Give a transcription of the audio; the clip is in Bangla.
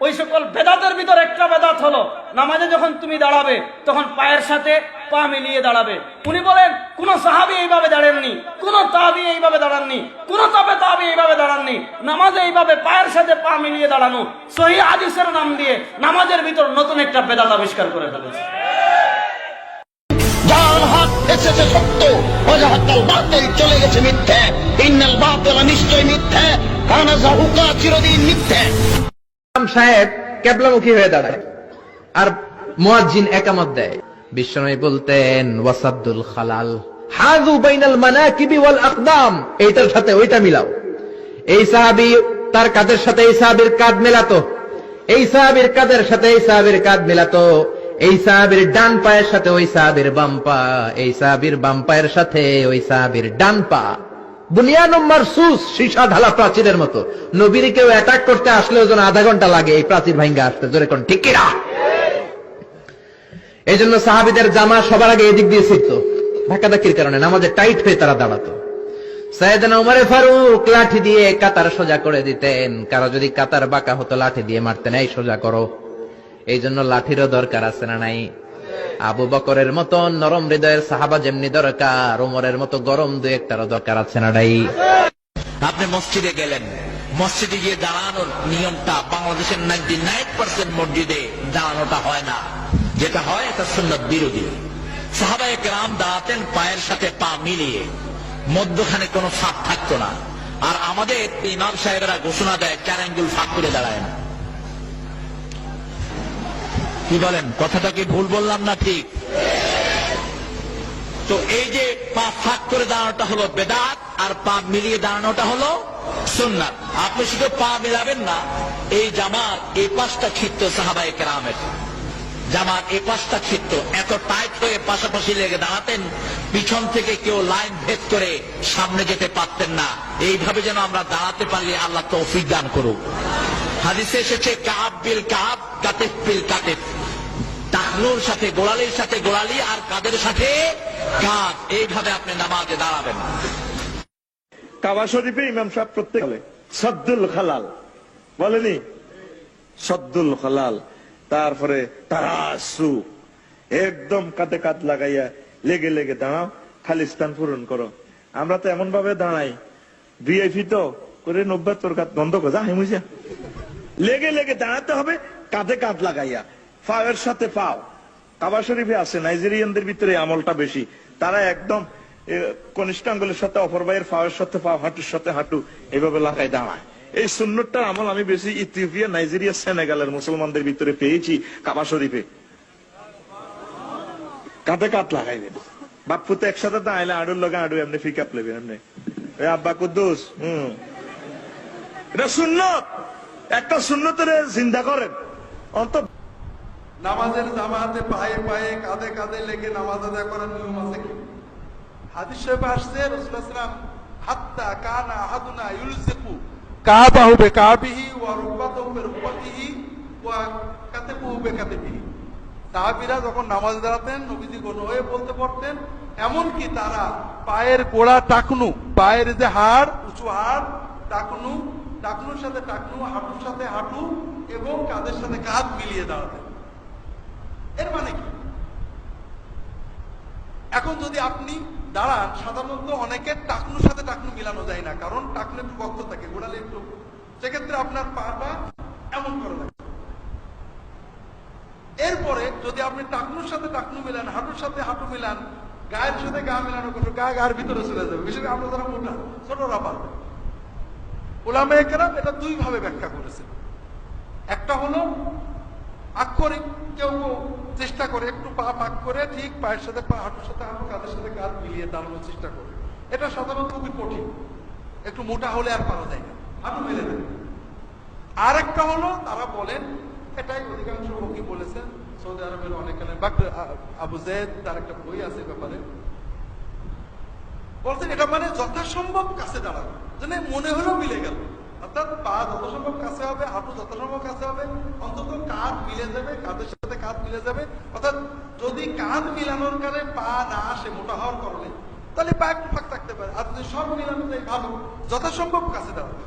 ওই সকল বেদাতের ভিতর একটা বেদাত হলো নামাজে যখন তুমি দাঁড়াবে তখন পায়ের সাথে পা মিলিয়ে দাঁড়াবে। উনি বলেন কোন সাহাবী এইভাবে দাঁড়াননি, কোন তাবী এইভাবে দাঁড়াননি, কোন তাবী এইভাবে দাঁড়াননি। নামাজে এইভাবে পায়ের সাথে পা মিলিয়ে দাঁড়ানো সহিহ হাদিসের নাম দিয়ে নামাজের ভিতর নতুন একটা বেদাত আবিষ্কার করে ফেলেছে। যার হাত এসেছে সত্য, ওয়াজাহাকাল বাতিল চলে গেছে মিথ্যে। ইন্নাল বাতিলা নিশ্চয় মিথ্যে, কানা যাহুকা চিরদিন মিথ্যে। ইমাম সাহেব কিবলামুখী হয়ে দাঁড়ায় আর মুয়াজ্জিন একামত দেয়। বিশ্বনবী বলতেন ওয়াসাদ্দুল খালাল হাযু বাইনাল মানাকিবি ওয়াল আকদাম, এইটার সাথে ওইটা মিলাও। এই সাহাবী তার কাঁধের সাথে এই সাহাবীর কাঁধ মেলাতো, এই সাহাবীর কাঁধের সাথে এই সাহাবীর কাঁধ মেলাতো, এই সাহাবীর ডান পায়ের সাথে ওই সাহাবীর বাম পা, এই সাহাবীর বাম পায়ের সাথে ওই সাহাবীর ডান পা। বুনিয়ানুম মারসুস, সীসা ঢালা প্রাচীরের মতো। নবীর কেউ অ্যাটাক করতে আসলেও যেন আধা ঘন্টা লাগে এই প্রাচীর ভাঙ্গা আসতে। জোরে কোন ঠিক কিনা? এই জন্য সাহাবীদের জামা সবার আগে এদিক দিয়ে ছিটতো, ধাক্কাধাক্কির কারণে নামাজে টাইট হয়ে তারা দাঁড়াতো। সাইয়েদনা উমরে ফারুক লাঠি দিয়ে কাতার সোজা করে দিতেন। কারো যদি কাতার বাঁকা হতো লাঠি দিয়ে মারতেন, এই সোজা করো। এই জন্য লাঠিরও দরকার আছে না নাই? আবু বকরের মতো নরম হৃদয়ের সাহাবা যেমনি দরকার, ওমরের মতো গরম দুই একটারও দরকার আছে না নাই? আপনি মসজিদে গেলেন, মসজিদে গিয়ে দাঁড়ানোর নিয়মটা বাংলাদেশের 99% মসজিদে দাঁড়ানোটা হয় না। যেটা হয় এটা সুন্নাত বিরোধী। সাহাবায়ে কেরাম দাঁড়াতেন পায়ের সাথে পা মিলিয়ে, মধ্যখানে কোনো ফাঁক থাকতো না। আর আমাদের ইমাম সাহেবেরা ঘোষণা দেয় 4 আঙ্গুল ফাঁক করে দাঁড়ায় না। কি বলেন, কথাটা কি ভুল বললাম না ঠিক? তো এই যে পা ফাঁক করে দাঁড়ানোটা হলো বেদাত, আর পা মিলিয়ে দাঁড়ানোটা হলো সুন্নাত। আপনি শুধু পা মিলাবেন না, এই জামার এই পাশটা ছিটতো সাহাবায়ে কেরামের, জামার এই পাশটা ছিটতো, এত টাইট হয়ে পাশাপাশি লেগে দাঁড়াতেন, পিছন থেকে কেউ লাইন ভেদ করে সামনে যেতে পারতেন না। এইভাবে যেন আমরা দাঁড়াতে পারলে আল্লাহ তৌফিক দান করুক। হাদিসে এসেছে কাব বিল কাব, কাতিফ বিল কাতিফ, টাকনুর সাথে গোড়ালির সাথে গোড়ালি আর কাদের সাথে কাঁধ, এইভাবে আপনি নামাজে দাঁড়াবেন। কাবা শরীফে ইমাম সাহেব প্রত্যেক সদ্দুল খালাল বলেনি, সদ্দুল খালাল, তারপরে তারাসু, একদম কাঁধে কাঁধ লাগাইয়া লেগে লেগে দাঁড়াও, খালি স্থান পূরণ করো। আমরা তো এমন ভাবে দাঁড়াই, ভিআইপি তো করে 90 তোর কাঁধ বন্ধ করে যা হেমুজা, লেগে লেগে দাঁড়াতে হবে, কাঁধে কাঁধ লাগাইয়া, পায়ের সাথে পাও। কাবা শরীফে আছে নাইজেরিয়ানদের ভিতরে আমলটা বেশি, তারা একদম কনিষ্ঠ আঙ্গুলের সাথে অপর ভাইয়ের পায়ের সাথে পাও, হাঁটুর সাথে হাঁটু এইভাবে লাগাই দাঁড়ায়। এই সুন্নতটার আমল আমি বেশি ইথিওপিয়া, নাইজেরিয়া, সেনেগালের মুসলমানদের ভিতরে পেয়েছি। কাবা শরীফে কাঁধে কাঁধ লাগাইবেন, বাপ্পুতে একসাথে দাঁড়াইলে আডুর লগে আডু এমনি ফিকাপ লেবেন, এমনি আব্বা কুদ্দুস। এটা সুন্নত, একটা সুন্নতের জিন্দা করেন অন্তত। নামাজের জামাতে পায়ে পায়ে কাঁধে কাঁধে লেগে নামাজ আদায় করার নিয়ম আছে কি? হাদিস শরীফে আসছে রাসূলুল্লাহ সাল্লাল্লাহু আলাইহি ওয়াসাল্লাম হাত্তা কানা আহাদুনা ইউলজিকু কাবাহু বিকাবিহি ওয়া রুকবাতাহু বিরুকবাতিহি ওয়া কাতিবুহু বিকাতিবিহি। সাহাবীরা যখন নামাজ দাঁড়াতেন নবীজি গণ হয়ে বলতে পারতেন, এমনকি তারা পায়ের গোড়া টাকনু, পায়ের যে হাড়, উঁচু হাড়, টাকনু, টাকনুর সাথে টাকনু, হাঁটুর সাথে হাঁটু এবং কাঁধের সাথে কাঁধ মিলিয়ে দাঁড়াতেন। এর মানে কি? এখন যদি আপনি দাঁড়ান, সাধারণত অনেকের টাকনুর সাথে টাকনু মিলানো যায় না, কারণ টাকনু একটু বক্ত থাকে, গোড়ালে একটু, সেক্ষেত্রে আপনার পাটা এমন করে লাগে। এরপরে যদি আপনি টাকনুর সাথে টাকনু মিলান, হাঁটুর সাথে হাঁটু মিলান, গায়ের সাথে গা মিলানো করবে, গা গায়ের ভিতরে চলে যাবে, বিশেষ করে আমরা যারা মোটা, ছোটরা পারবে। উলামায়ে কেরাম এটা দুই ভাবে ব্যাখ্যা করেছেন। একটা হলো আক্ষরিক, কেউ কেউ চেষ্টা করে একটু পা পাক করে ঠিক পায়ের সাথে পা, হাঁটুর সাথে হাঁটু, কাঁধের সাথে কাঁধ মিলিয়ে দাঁড়ানোর চেষ্টা করে। এটা সাধারণত খুবই কঠিন, একটু মোটা হলে আর পারা যায় না, হাঁটু মেলে দেয়। আর একটা হলো তারা বলেন, এটাই অধিকাংশ লোকই বলেছেন, সৌদি আরবের অনেক আবু জেদ তার একটা বই আছে ব্যাপারে, বলছেন এটা মানে যথাসম্ভব কাছে দাঁড়ানো, যেন মনে হলেও মিলে গেল। অর্থাৎ পা যত সম্ভব কাছে হবে, হাঁটু যত সম্ভব কাছে হবে, অন্তত কাঁধ মিলে যাবে, কাঁধের সাথে কাঁধ মিলে যাবে। অর্থাৎ যদি কাঁধ মিলানোর কারণে পা না আসে মোটা হওয়ার কারণে, তাহলে পা একটু ফাঁক থাকতে পারে। আর যদি সব মিলানো যায় ভালো, যথাসম্ভব কাছে দাঁড়াবে।